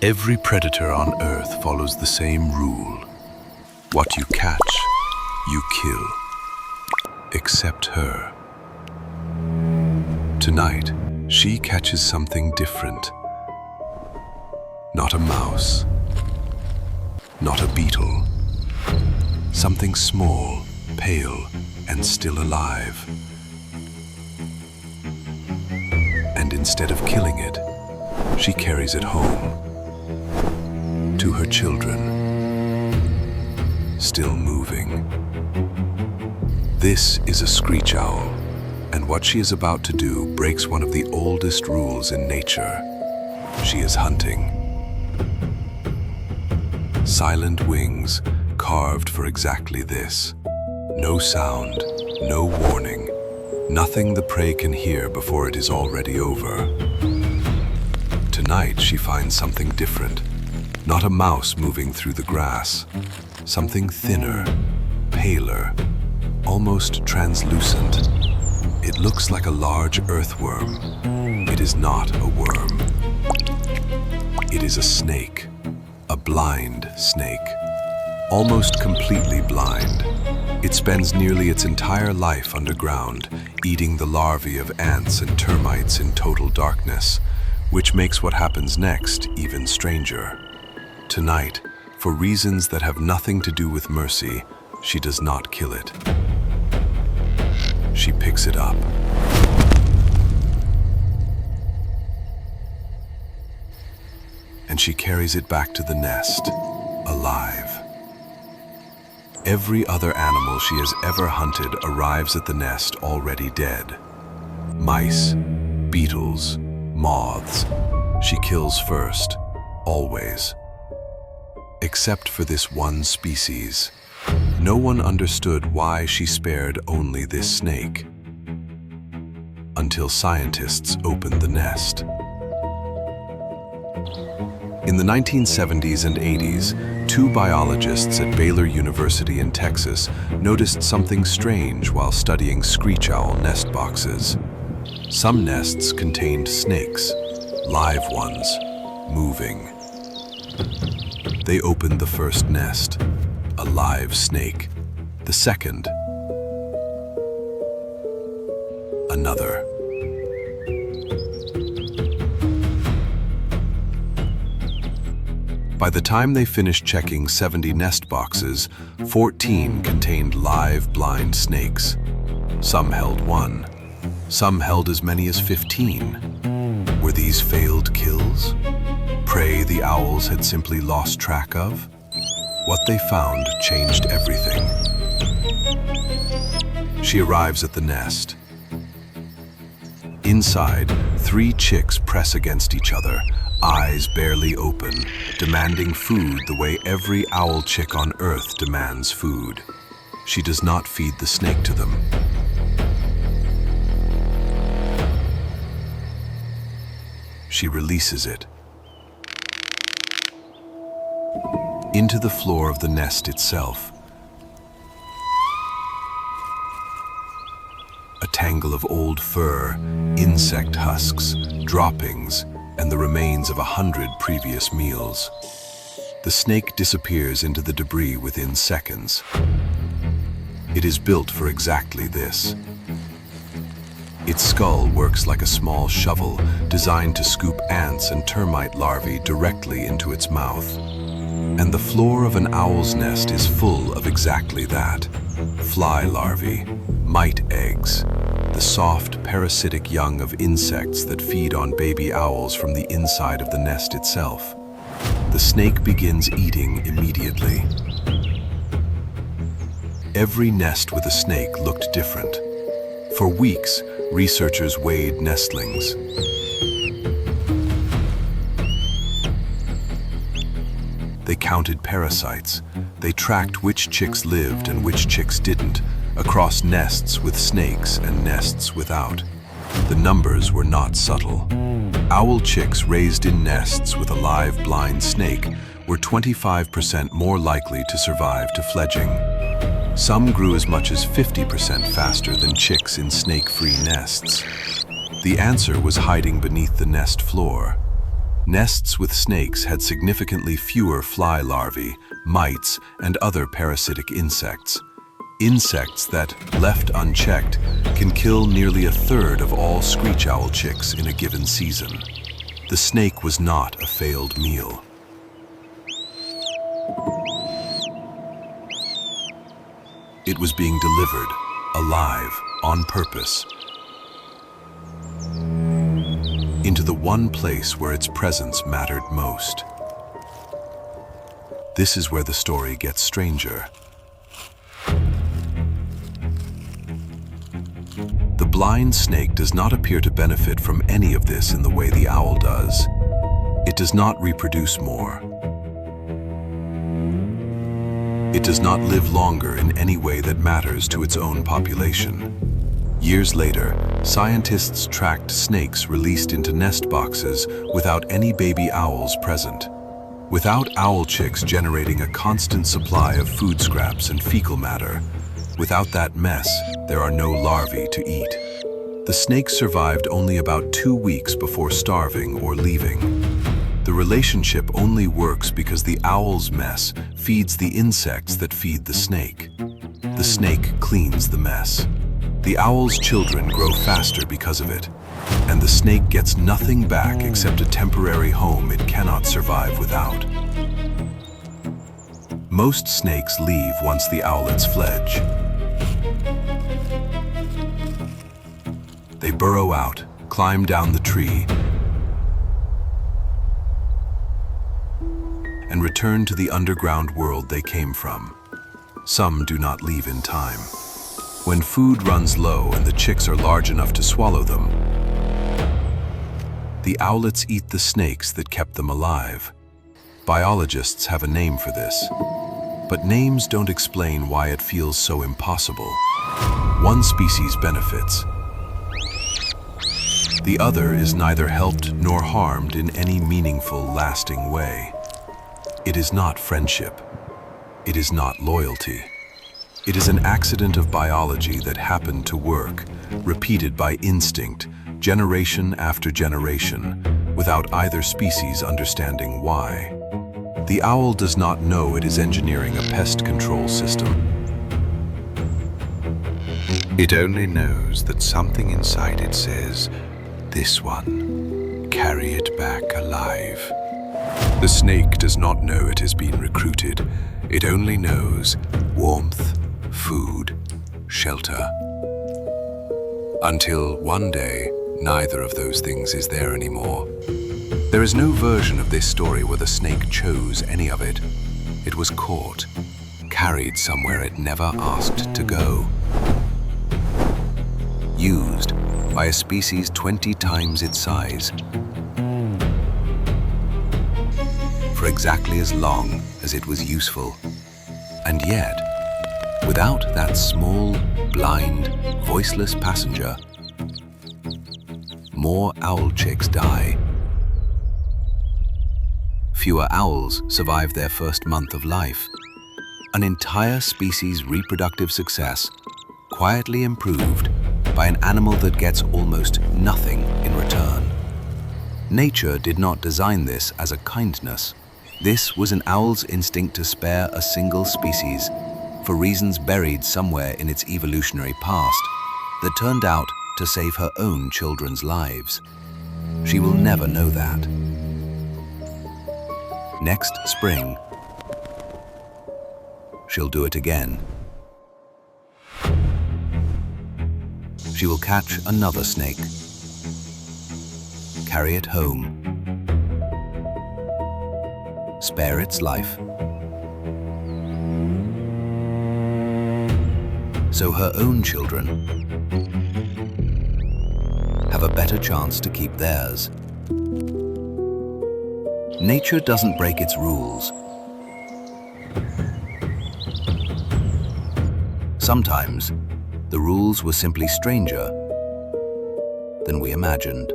Every predator on Earth follows the same rule. What you catch, you kill. Except her. Tonight, she catches something different. Not a mouse. Not a beetle. Something small, pale, and still alive. And instead of killing it, she carries it home. To her children. Still moving. This is a screech owl, and what she is about to do breaks one of the oldest rules in nature. She is hunting. Silent wings, carved for exactly this. No sound, no warning, nothing the prey can hear before it is already over. Tonight she finds something different. Not a mouse moving through the grass. Something thinner, paler, almost translucent. It looks like a large earthworm. It is not a worm. It is a snake, a blind snake, almost completely blind. It spends nearly its entire life underground, eating the larvae of ants and termites in total darkness, which makes what happens next even stranger. Tonight, for reasons that have nothing to do with mercy, she does not kill it. She picks it up. And she carries it back to the nest, alive. Every other animal she has ever hunted arrives at the nest already dead. Mice, beetles, moths. She kills first, always. Except for this one species. No one understood why she spared only this snake. Until scientists opened the nest. In the 1970s and 80s, two biologists at Baylor University in Texas noticed something strange while studying screech owl nest boxes. Some nests contained snakes, live ones, moving. They opened the first nest, a live snake. The second, another. By the time they finished checking 70 nest boxes, 14 contained live blind snakes. Some held one. Some held as many as 15. Were these failed kills? Prey the owls had simply lost track of? What they found changed everything. She arrives at the nest. Inside, 3 chicks press against each other, eyes barely open, demanding food the way every owl chick on Earth demands food. She does not feed the snake to them. She releases it. Into the floor of the nest itself. A tangle of old fur, insect husks, droppings, and the remains of 100 previous meals. The snake disappears into the debris within seconds. It is built for exactly this. Its skull works like a small shovel designed to scoop ants and termite larvae directly into its mouth. And the floor of an owl's nest is full of exactly that. Fly larvae, mite eggs, the soft, parasitic young of insects that feed on baby owls from the inside of the nest itself. The snake begins eating immediately. Every nest with a snake looked different. For weeks, researchers weighed nestlings. They counted parasites. They tracked which chicks lived and which chicks didn't, across nests with snakes and nests without. The numbers were not subtle. Owl chicks raised in nests with a live blind snake were 25% more likely to survive to fledging. Some grew as much as 50% faster than chicks in snake-free nests. The answer was hiding beneath the nest floor. Nests with snakes had significantly fewer fly larvae, mites, and other parasitic insects. Insects that, left unchecked, can kill nearly a third of all screech owl chicks in a given season. The snake was not a failed meal. It was being delivered, alive, on purpose, into the one place where its presence mattered most. This is where the story gets stranger. The blind snake does not appear to benefit from any of this in the way the owl does. It does not reproduce more. It does not live longer in any way that matters to its own population. Years later, scientists tracked snakes released into nest boxes without any baby owls present. Without owl chicks generating a constant supply of food scraps and fecal matter, without that mess, there are no larvae to eat. The snakes survived only about 2 weeks before starving or leaving. The relationship only works because the owl's mess feeds the insects that feed the snake. The snake cleans the mess. The owl's children grow faster because of it, and the snake gets nothing back except a temporary home it cannot survive without. Most snakes leave once the owlets fledge. They burrow out, climb down the tree, and return to the underground world they came from. Some do not leave in time. When food runs low and the chicks are large enough to swallow them, the owlets eat the snakes that kept them alive. Biologists have a name for this, but names don't explain why it feels so impossible. One species benefits. The other is neither helped nor harmed in any meaningful, lasting way. It is not friendship. It is not loyalty. It is an accident of biology that happened to work, repeated by instinct, generation after generation, without either species understanding why. The owl does not know it is engineering a pest control system. It only knows that something inside it says, "This one, carry it back alive." The snake does not know it has been recruited. It only knows warmth, food, shelter. Until one day, neither of those things is there anymore. There is no version of this story where the snake chose any of it. It was caught, carried somewhere it never asked to go. Used by a species 20 times its size, for exactly as long as it was useful. And yet, without that small, blind, voiceless passenger, more owl chicks die. Fewer owls survive their first month of life. An entire species' reproductive success quietly improved by an animal that gets almost nothing in return. Nature did not design this as a kindness. This was an owl's instinct to spare a single species for reasons buried somewhere in its evolutionary past that turned out to save her own children's lives. She will never know that. Next spring, she'll do it again. She will catch another snake, carry it home, spare its life, so her own children have a better chance to keep theirs. Nature doesn't break its rules. Sometimes, the rules were simply stranger than we imagined.